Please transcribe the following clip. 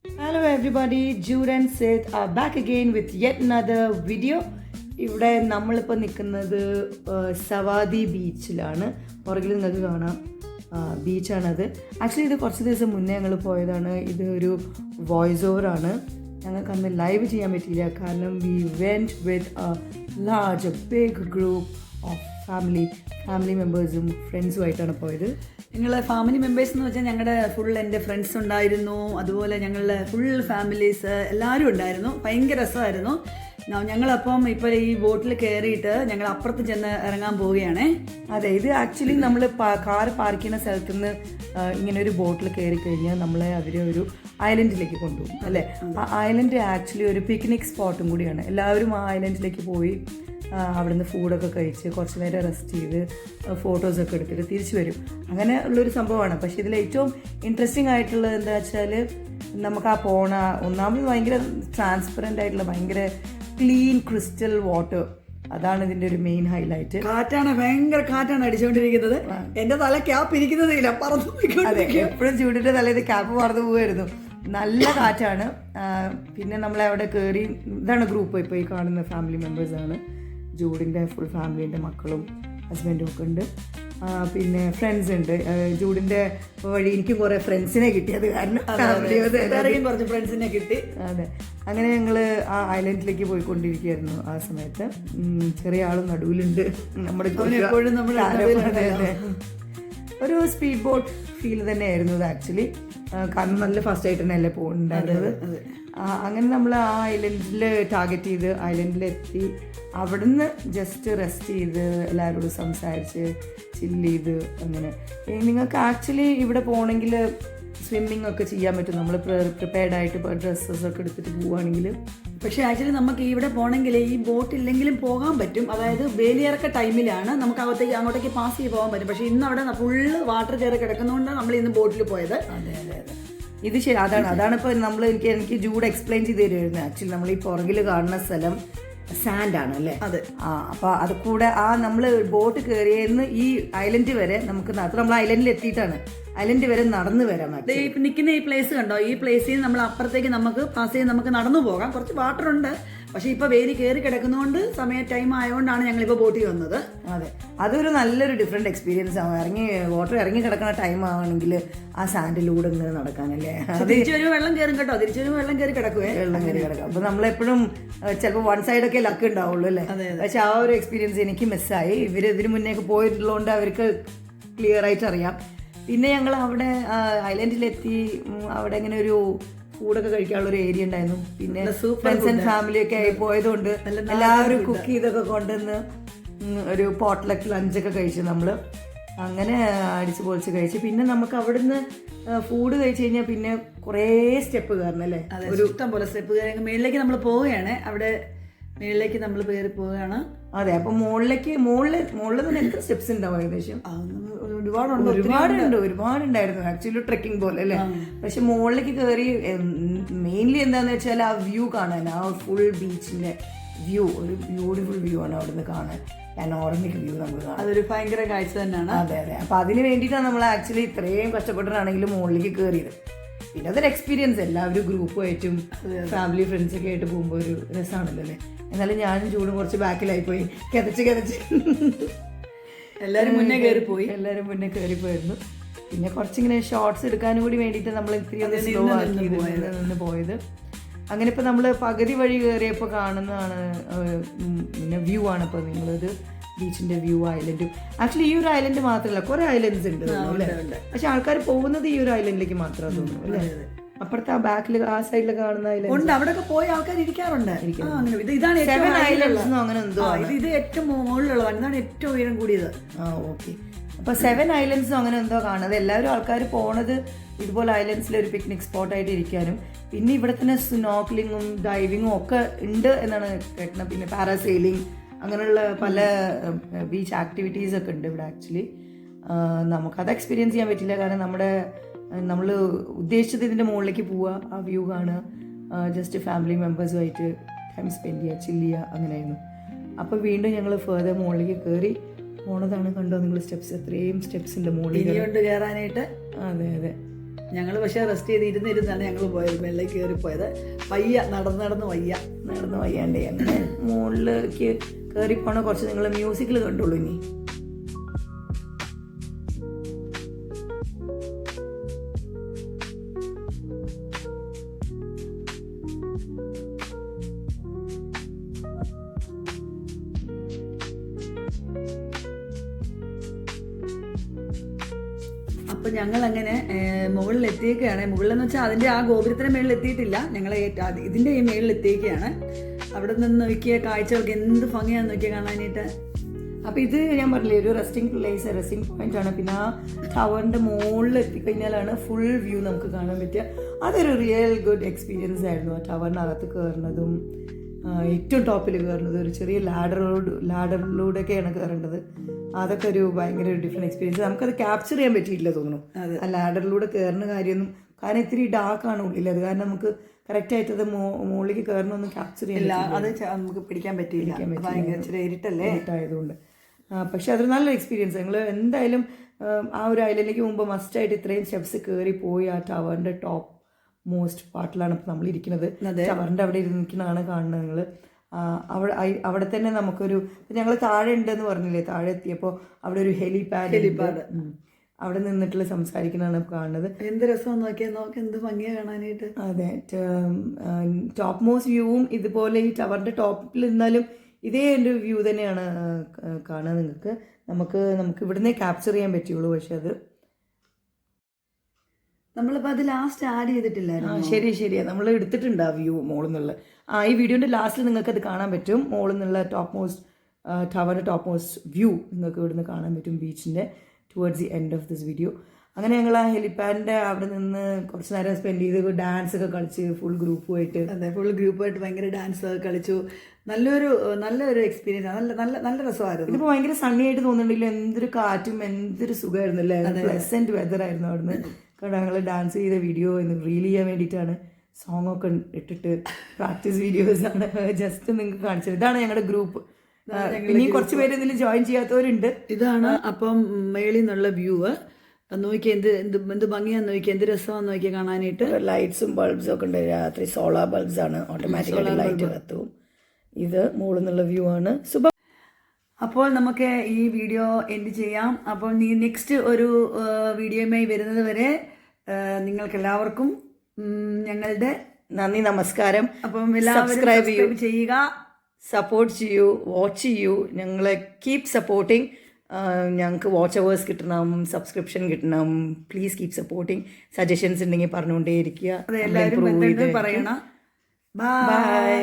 Hello everybody, Jude and Seth are back again with yet another video. ഇവിടെ നമ്മളിപ്പോൾ നിൽക്കുന്നത് സവാദി ബീച്ചിലാണ്. പുറകിൽ നിങ്ങൾക്ക് കാണാം ബീച്ചാണത്. ആക്ച്വലി ഇത് കുറച്ച് ദിവസം മുന്നേ ഞങ്ങൾ പോയതാണ്. ഇത് ഒരു വോയിസ് ഓവറാണ്. ഞങ്ങൾക്ക് അന്ന് ലൈവ് ചെയ്യാൻ പറ്റിയില്ല, കാരണം we went with big group of family മെമ്പേഴ്സും ഫ്രണ്ട്സുമായിട്ടാണ് പോയത്. ഞങ്ങൾ ഫാമിലി മെമ്പേഴ്സ് എന്ന് വെച്ചാൽ ഞങ്ങളുടെ എൻ്റെ ഫ്രണ്ട്സ് ഉണ്ടായിരുന്നു, അതുപോലെ ഞങ്ങളുടെ ഫുൾ ഫാമിലീസ് എല്ലാവരും ഉണ്ടായിരുന്നു. ഭയങ്കര രസമായിരുന്നു. ഞങ്ങളപ്പം ഇപ്പോൾ ഈ ബോട്ടിൽ കയറിയിട്ട് ഞങ്ങൾ അപ്പുറത്ത് ചെന്ന് ഇറങ്ങാൻ പോവുകയാണേ. അതെ, ഇത് ആക്ച്വലി നമ്മൾ കാർ പാർക്ക് ചെയ്യുന്ന സ്ഥലത്ത് നിന്ന് ഇങ്ങനെ ഒരു ബോട്ടിൽ കയറി കഴിഞ്ഞാൽ നമ്മളെ അവർ ഒരു ഐലൻഡിലേക്ക് കൊണ്ടുപോകും അല്ലേ. ആ ഐലൻഡ് ആക്ച്വലി ഒരു പിക്നിക് സ്പോട്ടും കൂടിയാണ്. എല്ലാവരും ആ ഐലൻഡിലേക്ക് പോയി അവിടുന്ന് ഫുഡൊക്കെ കഴിച്ച് കുറച്ച് നേരം റെസ്റ്റ് ചെയ്ത് ഫോട്ടോസൊക്കെ എടുത്തിട്ട് തിരിച്ചു വരും. അങ്ങനെ ഉള്ളൊരു സംഭവമാണ്. പക്ഷേ ഇതിൽ ഏറ്റവും ഇൻട്രസ്റ്റിംഗ് ആയിട്ടുള്ളത് എന്താ വെച്ചാൽ, നമുക്ക് ആ ഒന്നാമത് ഭയങ്കര ട്രാൻസ്പെറൻ്റ് ആയിട്ടുള്ള ഭയങ്കര ക്ലീൻ ക്രിസ്റ്റൽ വാട്ടർ, അതാണ് ഇതിൻ്റെ ഒരു മെയിൻ ഹൈലൈറ്റ്. ഭയങ്കര കാറ്റാണ് അടിച്ചുകൊണ്ടിരിക്കുന്നത്. എൻ്റെ തല ക്യാപ്പ് ഇരിക്കുന്നതില്ല, പറന്നു പോയിക്കൊണ്ട്. അതെ, എപ്പോഴും ചൂടിൻ്റെ തലേത് ക്യാപ്പ് പറന്നു പോകുമായിരുന്നു. നല്ല കാറ്റാണ്. പിന്നെ നമ്മളെ അവിടെ കയറി, ഇതാണ് ഗ്രൂപ്പ് ഇപ്പോൾ ഈ കാണുന്ന ഫാമിലി മെമ്പേഴ്സാണ്. ജൂഡിൻ്റെ ഫുൾ ഫാമിലീൻ്റെ മക്കളും ഹസ്ബൻഡും ഒക്കെ ഉണ്ട്. പിന്നെ ഫ്രണ്ട്സ് ഉണ്ട്. ജൂഡിൻ്റെ വഴി എനിക്കും കുറേ ഫ്രണ്ട്സിനെ കിട്ടിയത് കാരണം കുറച്ച് ഫ്രണ്ട്സിനെ കിട്ടി. അതെ, അങ്ങനെ ഞങ്ങൾ ആ ഐലൻഡിലേക്ക് പോയിക്കൊണ്ടിരിക്കുകയായിരുന്നു. ആ സമയത്ത് ചെറിയ ആളും നടുവിലുണ്ട്. നമ്മുടെ എപ്പോഴും നമ്മൾ ഒരു സ്പീഡ് ബോട്ട് ഫീൽ തന്നെയായിരുന്നു ഇത് ആക്ച്വലി. കാരണം നല്ല ഫസ്റ്റ് ആയിട്ട് തന്നെയല്ലേ പോകുന്നുണ്ടായിരുന്നത്. അങ്ങനെ നമ്മൾ ആ ഐലൻഡിൽ ടാർഗറ്റ് ചെയ്ത് ഐലൻഡിലെത്തി അവിടുന്ന് ജസ്റ്റ് റെസ്റ്റ് ചെയ്ത് എല്ലാവരോടും സംസാരിച്ച് ചില്ല് ചെയ്ത് അങ്ങനെ. നിങ്ങൾക്ക് ആക്ച്വലി ഇവിടെ പോകണമെങ്കിൽ സ്വിമ്മിങ് ഒക്കെ ചെയ്യാൻ പറ്റും. നമ്മൾ പ്രിപ്പയർഡ് ആയിട്ട് ഡ്രസ്സൊക്കെ എടുത്തിട്ട് പോവുകയാണെങ്കിൽ. പക്ഷേ ആക്ച്വലി നമുക്ക് ഇവിടെ പോകണമെങ്കിൽ ഈ ബോട്ടില്ലെങ്കിലും പോകാൻ പറ്റും. അതായത് വേലിയിറക്ക ടൈമിലാണ് നമുക്ക് അങ്ങോട്ടേക്ക് പാസ് ചെയ്ത് പോകാൻ പറ്റും. പക്ഷേ ഇന്ന് അവിടെ ഫുള്ള് വാട്ടർ കയറി കിടക്കുന്നതുകൊണ്ടാണ് നമ്മൾ ഇന്ന് ബോട്ടിൽ പോയത്. അതെ, ഇത് ശരി. അതാണ് ഇപ്പോൾ എനിക്ക് ജൂഡ് എക്സ്പ്ലെയിൻ ചെയ്ത് തരുമായിരുന്നു. ആക്ച്വലി നമ്മൾ ഈ പുറകിൽ കാണുന്ന സ്ഥലം സാൻഡ് ആണ് അല്ലേ. അതെ. അപ്പൊ അത് കൂടെ നമ്മൾ ബോട്ട് കയറിയെന്ന് ഈ ഐലൻഡ് വരെ നമുക്ക് നമ്മൾ ഐലൻഡിൽ എത്തിയിട്ടാണ് ഐലൻഡ് വരെ നടന്നു വരാൻ പറ്റും. നിൽക്കുന്ന ഈ പ്ലേസ് കണ്ടോ, ഈ പ്ലേസിൽ നമ്മൾ അപ്പുറത്തേക്ക് നമുക്ക് പാസ് ചെയ്ത് നമുക്ക് നടന്നു പോകാം. കുറച്ച് വാട്ടർ ഉണ്ട്, പക്ഷെ ഇപ്പൊ വേലി കയറി കിടക്കുന്നതുകൊണ്ട് ടൈം ആയതുകൊണ്ടാണ് ഞങ്ങളിപ്പോൾ ബോട്ടിൽ വന്നത്. അതെ, അതൊരു നല്ലൊരു ഡിഫറെന്റ് എക്സ്പീരിയൻസ് ആണ്. വാട്ടർ ഇറങ്ങി കിടക്കുന്ന ടൈം ആണെങ്കിൽ ആ സാൻഡിലൂടെ ഇങ്ങനെ നടക്കാനല്ലേ. തിരിച്ചു വരുമ്പോൾ വെള്ളം കയറും കേട്ടോ, തിരിച്ചു വരുമ്പോൾ വെള്ളം കയറി കിടക്കാം. അപ്പൊ നമ്മളെപ്പോഴും ചിലപ്പോൾ വൺ സൈഡൊക്കെ ലക്ക് ഉണ്ടാവുള്ളൂ അല്ലേ. പക്ഷെ ആ ഒരു എക്സ്പീരിയൻസ് എനിക്ക് മിസ്സായി. ഇതിന് മുന്നേ ഒക്കെ പോയിട്ടുള്ളതുകൊണ്ട് അവർക്ക് ക്ലിയർ ആയിട്ട് അറിയാം. പിന്നെ ഞങ്ങൾ അവിടെ ഐലൻഡിലെത്തി. അവിടെ ഇങ്ങനെ ഒരു ഫുഡൊക്കെ കഴിക്കാനുള്ള ഒരു ഏരിയ ഉണ്ടായിരുന്നു. പിന്നെ ഫ്രണ്ട്സ് ആൻഡ് ഫാമിലി ഒക്കെ ആയി പോയതുകൊണ്ട് എല്ലാവരും കുക്ക് ചെയ്തൊക്കെ കൊണ്ടുവന്ന് ഒരു പോട്ട്ലക്ക് ലഞ്ചൊക്കെ കഴിച്ചു നമ്മള്. അങ്ങനെ അടിച്ച് പൊളിച്ച് കഴിച്ച് പിന്നെ നമുക്ക് അവിടുന്ന് ഫുഡ് കഴിച്ച് കഴിഞ്ഞാൽ പിന്നെ കുറേ സ്റ്റെപ്പ് കയറണം അല്ലേ. ഒരു ഇഷ്ടം പോലെ സ്റ്റെപ്പ് കയറി മേളിലേക്ക് നമ്മൾ പോവുകയാണ്. അവിടെ മേളിലേക്ക് നമ്മൾ കയറി പോവുകയാണ്. അതെ, അപ്പൊ മുകളിൽ തന്നെ എത്ര സ്റ്റെപ്സ് ഉണ്ടാവും ഏകദേശം? ഒരുപാടുണ്ടായിരുന്നു ആക്ച്വലി ട്രെക്കിംഗ് പോലെ അല്ലേ. പക്ഷെ മുകളിലേക്ക് കയറി മെയിൻലി എന്താന്ന് വെച്ചാൽ ആ വ്യൂ കാണാൻ, ആ ഫുൾ ബീച്ചിന്റെ വ്യൂ, ഒരു ബ്യൂട്ടിഫുൾ വ്യൂ ആണ് അവിടുന്ന് കാണാൻ. പനോറമിക് വ്യൂ നമ്മൾ കാണാം. അതൊരു ഭയങ്കര കാഴ്ച തന്നെയാണ്. അതെ, അപ്പൊ അതിന് വേണ്ടിയിട്ടാണ് നമ്മൾ ആക്ച്വലി ഇത്രയും കഷ്ടപ്പെട്ടിട്ടാണെങ്കിലും മുകളിലേക്ക് കയറിയത്. പിന്നെ അതൊരു എക്സ്പീരിയൻസ്. എല്ലാവരും ഗ്രൂപ്പുമായിട്ടും ഫാമിലി ഫ്രണ്ട്സൊക്കെ ആയിട്ട് പോകുമ്പോൾ ഒരു രസമാണല്ലോ അല്ലേ. എന്നാലും ഞാനും ചൂടും കുറച്ച് ബാക്കിലായി പോയി, കിതച്ച് എല്ലാവരും മുന്നേ കയറിപ്പോയിരുന്നു. പിന്നെ കുറച്ചിങ്ങനെ ഷോർട്സ് എടുക്കാനും കൂടി വേണ്ടിയിട്ട് നമ്മൾ ഇത്തിരി ഒന്ന് സ്ലോ ആക്കി നിന്ന് പോയത്. അങ്ങനെ ഇപ്പം നമ്മൾ പകുതി വഴി കയറിയപ്പോൾ കാണുന്നതാണ് പിന്നെ വ്യൂ ആണ്. ഇപ്പോൾ നിങ്ങളത് ബീച്ചിന്റെ വ്യൂ, ഐലൻഡും. ആക്ച്വലി ഈ ഒരു ഐലൻഡ് മാത്രമല്ല, കുറെ ഐലൻഡ്സ് ഉണ്ട് അല്ലേ. പക്ഷെ ആൾക്കാർ പോകുന്നത് ഈ ഒരു ഐലൻഡിലേക്ക് മാത്രമേ തോന്നുന്നു അല്ലേ. അപ്പുറത്തെ ആ ബാക്കിൽ ആ സൈഡിൽ കാണുന്ന ഐലൻഡ് അവിടെയൊക്കെ പോയി ആൾക്കാർ ഇരിക്കാറുണ്ട്. ഇതാണ് അങ്ങനെ എന്തോ. ഇത് ഏറ്റവും മുകളിലുള്ളതാണ്, ഇതാണ് ഏറ്റവും ഉയരം കൂടിയത്. ഓക്കെ. അപ്പൊ 7 ഐലൻഡ്സും അങ്ങനെ എന്തോ കാണുന്നത്. എല്ലാവരും ആൾക്കാർ പോണത് ഇതുപോലെ ഐലൻഡ്സിൽ ഒരു പിക്നിക് സ്പോട്ടായിട്ട് ഇരിക്കാനും. പിന്നെ ഇവിടെ തന്നെ സ്നോർക്കലിങ്ങും ഡൈവിങ്ങും ഒക്കെ ഉണ്ട് എന്നാണ് കേട്ടത്. പിന്നെ പാരാസെയിലിംഗ്, അങ്ങനെയുള്ള പല ബീച്ച് ആക്ടിവിറ്റീസ് ഒക്കെ ഉണ്ട് ഇവിടെ. ആക്ച്വലി നമുക്കത് എക്സ്പീരിയൻസ് ചെയ്യാൻ പറ്റില്ല, കാരണം നമ്മൾ ഉദ്ദേശിച്ചത് ഇതിൻ്റെ മുകളിലേക്ക് പോവുക, ആ വ്യൂ കാണുക, ജസ്റ്റ് ഫാമിലി മെമ്പേഴ്സുമായിട്ട് ടൈം സ്പെൻഡ് ചെയ്യുക, ചില്ല് ചെയ്യുക, അങ്ങനെയായിരുന്നു. അപ്പോൾ വീണ്ടും ഞങ്ങൾ ഫെർദർ മുകളിലേക്ക് കയറി പോണതാണ്. കണ്ടോ നിങ്ങൾ സ്റ്റെപ്സ്, എത്രയും സ്റ്റെപ്സ് ഉണ്ട് മുകളിൽ കയറാനായിട്ട്. അതെ, ഞങ്ങൾ പക്ഷേ റെസ്റ്റ് ചെയ്ത് ഇരുന്നിരുന്നാണ് ഞങ്ങൾ പോയത്, വെള്ളം കയറിപ്പോയത്. വയ്യ, നടന്ന് വയ്യാണ്ടേ അങ്ങനെ മുകളിലേക്ക് കയറിപ്പോണ കുറച്ച് നിങ്ങൾ മ്യൂസിക്കിൽ കണ്ടോളൂ ഇനി. അപ്പം ഞങ്ങളങ്ങനെ മുകളിൽ എത്തിയേക്കുകയാണ്. മുകളിലെന്ന് വെച്ചാൽ അതിൻ്റെ ആ ഗോപുരത്തിന് മേളിൽ എത്തിയിട്ടില്ല, ഞങ്ങൾ ഇതിൻ്റെ ഈ മേളിൽ എത്തിയേക്കുകയാണ്. അവിടെ നിന്ന് നോക്കിയ കാഴ്ചകൾക്ക് എന്ത് ഭംഗിയാന്ന് നോക്കിയാൽ കാണാനായിട്ട്. അപ്പോൾ ഇത് ഞാൻ പറഞ്ഞില്ലേ ഒരു റെസ്റ്റിംഗ് പോയിന്റ് ആണ്. പിന്നെ ആ ടവറിൻ്റെ മുകളിൽ എത്തിക്കഴിഞ്ഞാലാണ് ഫുൾ വ്യൂ നമുക്ക് കാണാൻ പറ്റുക. അതൊരു റിയൽ ഗുഡ് എക്സ്പീരിയൻസ് ആയിരുന്നു. ആ ടവറിനകത്ത് കയറുന്നതും ഏറ്റവും ടോപ്പിൽ കയറുന്നത് ഒരു ചെറിയ ലാഡറിലൂടെയൊക്കെയാണ് കയറേണ്ടത്. അതൊക്കെ ഒരു ഭയങ്കര ഒരു ഡിഫറെൻറ്റ് എക്സ്പീരിയൻസ്. നമുക്കത് ക്യാപ്ചർ ചെയ്യാൻ പറ്റിയില്ല തോന്നുന്നു ആ ലാഡറിലൂടെ കയറുന്ന കാര്യമൊന്നും. കാരണം ഇത്തിരി ഡാർക്കാണ് ഉള്ളിൽ, അത് കാരണം നമുക്ക് കറക്റ്റായിട്ട് അത് മുകളിലേക്ക് കയറണമെന്നും ക്യാപ്ചർ ചെയ്യാൻ അത് നമുക്ക് പിടിക്കാൻ പറ്റിയില്ല, ഭയങ്കര ഇരുട്ടല്ലേ, ഇരുട്ടായതുകൊണ്ട്. പക്ഷെ അതൊരു നല്ലൊരു എക്സ്പീരിയൻസ്. നിങ്ങൾ എന്തായാലും ആ ഒരു ഐലൻഡിലേക്ക് മുമ്പ് മസ്റ്റായിട്ട് ഇത്രയും സ്റ്റെപ്സ് കയറി പോയി ആ ടവറിൻ്റെ ടോപ്പ് മോസ്റ്റ് പാർട്ടിലാണ് ഇപ്പോൾ നമ്മൾ ഇരിക്കുന്നത്. ടവറിൻ്റെ അവിടെ ഇരിക്കുന്നതാണ് കാണുന്നത് നിങ്ങൾ. അവിടെ തന്നെ നമുക്കൊരു, ഞങ്ങൾ താഴെ ഉണ്ടെന്ന് പറഞ്ഞില്ലേ, താഴെ എത്തിയപ്പോൾ അവിടെ ഒരു ഹെലിപാഡ് അവിടെ നിന്നിട്ടുള്ള സംസാരിക്കുന്നതാണ് കാണുന്നത്. എന്ത് രസമാണ് നോക്കി എന്ത് ഭംഗിയാണ് കാണാനായിട്ട്. അതെ, ടോപ്പ് മോസ്റ്റ് വ്യൂവും ഇതുപോലെ ഈ ടവറിൻ്റെ ടോപ്പിൽ നിന്നാലും ഇതേ ഒരു വ്യൂ തന്നെയാണ് കാണുക നിങ്ങൾക്ക്. നമുക്ക് ഇവിടുന്നേ ക്യാപ്ചർ ചെയ്യാൻ പറ്റുള്ളൂ. പക്ഷെ അത് നമ്മളിപ്പോൾ അത് ലാസ്റ്റ് ആഡ് ചെയ്തിട്ടില്ലായിരുന്നു. ശരിയാ, നമ്മൾ എടുത്തിട്ടുണ്ട് ആ വ്യൂ മോളിൽ നിന്നുള്ള. ഈ വീഡിയോൻ്റെ ലാസ്റ്റിൽ നിങ്ങൾക്ക് അത് കാണാൻ പറ്റും. മോളിൽ നിന്നുള്ള ടവറിൻ്റെ ടോപ്പ് മോസ്റ്റ് വ്യൂ നിങ്ങൾക്ക് ഇവിടുന്ന് കാണാൻ പറ്റും, ബീച്ചിൻ്റെ towards the end of this video. അങ്ങനെ ഞങ്ങൾ ആ ഹെലിപാഡിൻ്റെ അവിടെ നിന്ന് കുറച്ച് നേരം സ്പെൻഡ് ചെയ്ത് ഡാൻസ് ഒക്കെ കളിച്ച് ഫുൾ ഗ്രൂപ്പുമായിട്ട്. അതെ, ഫുൾ ഗ്രൂപ്പായിട്ട് ഭയങ്കര ഡാൻസ് ഒക്കെ കളിച്ചു. നല്ലൊരു എക്സ്പീരിയൻസ്, നല്ല രസമായിരുന്നു. ഇതിപ്പോൾ ഭയങ്കര സണ്ണി ആയിട്ട് തോന്നുന്നുണ്ടെങ്കിലും എന്തൊരു കാറ്റും എന്തൊരു സുഖമായിരുന്നു അല്ലേ. പ്ലസന്റ് വെതർ ആയിരുന്നു അവിടുന്ന്. കാരണം ഞങ്ങൾ ഡാൻസ് ചെയ്ത വീഡിയോ റീൽ ചെയ്യാൻ വേണ്ടിയിട്ടാണ് സോങ് ഒക്കെ ഇട്ടിട്ട് പ്രാക്ടീസ് വീഡിയോസ് ആണ് ജസ്റ്റ് നിങ്ങൾക്ക് കാണിച്ചത്. ഇതാണ് ഞങ്ങളുടെ ഗ്രൂപ്പ്. ഇനിയും കുറച്ച് പേര് ഇതിൽ ജോയിൻ ചെയ്യാത്തവരുണ്ട്. ഇതാണ് അപ്പം മേളിൽ നിന്നുള്ള വ്യൂ. നോക്കി എന്ത് ഭംഗിയാന്ന് നോക്കി, എന്ത് രസമാന്ന് നോക്കി കാണാനായിട്ട്. ലൈറ്റ്സും ബൾബ്സും ഒക്കെ ഉണ്ട്. രാത്രി സോളാർ ബൾബ്സ് ആണ്, ഓട്ടോമാറ്റിക്കായിട്ട് ലൈറ്റ് കത്തും. ഇത് മുകളിൽ നിന്നുള്ള വ്യൂ ആണ്. അപ്പോൾ നമുക്ക് ഈ വീഡിയോ എൻഡ് ചെയ്യാം. അപ്പോൾ നെക്സ്റ്റ് ഒരു വീഡിയോയുമായി വരുന്നത് വരെ നിങ്ങൾക്കെല്ലാവർക്കും ഞങ്ങളുടെ നന്ദി, നമസ്കാരം. അപ്പം എല്ലാവരും സബ്സ്ക്രൈബ് ചെയ്യുക, സപ്പോർട്ട് ചെയ്യൂ, വാച്ച് ചെയ്യൂ. ഞങ്ങളെ കീപ് സപ്പോർട്ടിങ്. ഞങ്ങൾക്ക് വാച്ച് അവേഴ്സ് കിട്ടണം, സബ്സ്ക്രിപ്ഷൻ കിട്ടണം. Please keep supporting. സജഷൻസ് ഉണ്ടെങ്കിൽ പറഞ്ഞുകൊണ്ടേയിരിക്കുക. എല്ലാവരും പറയണം. ബൈ.